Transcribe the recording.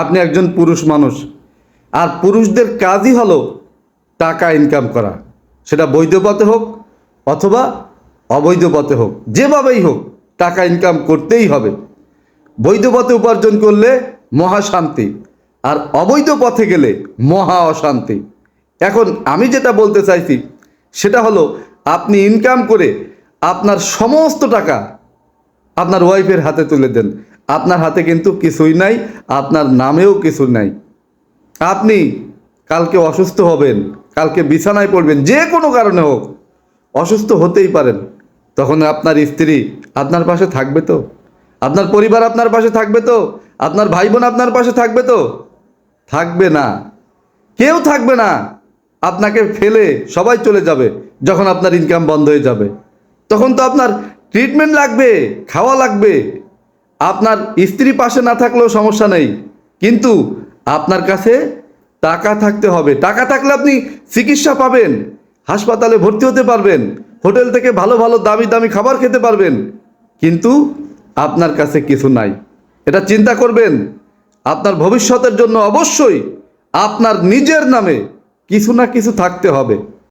আপনি একজন পুরুষ মানুষ, আর পুরুষদের কাজই হলো টাকা ইনকাম করা, সেটা বৈধ পথে হোক অথবা অবৈধ পথে হোক, যেভাবেই হোক টাকা ইনকাম করতেই হবে। বৈধ পথে উপার্জন করলে মহা শান্তি, আর অবৈধ পথে গেলে মহা অশান্তি। এখন আমি যেটা বলতে চাইছি সেটা হলো, আপনি ইনকাম করে আপনার সমস্ত টাকা আপনার ওয়াইফের হাতে তুলে দেন। আপনার হাতে কিন্তু কিছুই নাই, আপনার নামেও কিছু নাই। আপনি কালকে অসুস্থ হবেন, কালকে বিছানায় পড়বেন, যে কোনো কারণে হোক অসুস্থ হতেই পারেন, তখন আপনার স্ত্রী আপনার পাশে থাকবে তো? আপনার পরিবার আপনার পাশে থাকবে তো? আপনার ভাই বোন আপনার পাশে থাকবে তো? থাকবে না, কেউ থাকবে না। আপনাকে ফেলে সবাই চলে যাবে যখন আপনার ইনকাম বন্ধ হয়ে যাবে। তখন তো আপনার ট্রিটমেন্ট লাগবে, খাওয়া লাগবে। আপনার স্ত্রী পাশে না থাকলেও সমস্যা নেই, কিন্তু আপনার কাছে টাকা থাকতে হবে। টাকা থাকলে আপনি চিকিৎসা পাবেন, হাসপাতালে ভর্তি হতে পারবেন, হোটেল থেকে ভালো ভালো দামি দামি খাবার খেতে পারবেন। কিন্তু আপনার কাছে কিছু নাই। এটা চিন্তা করবেন। আপনার ভবিষ্যতের জন্য অবশ্যই আপনার নিজের নামে কিছু না কিছু থাকতে হবে।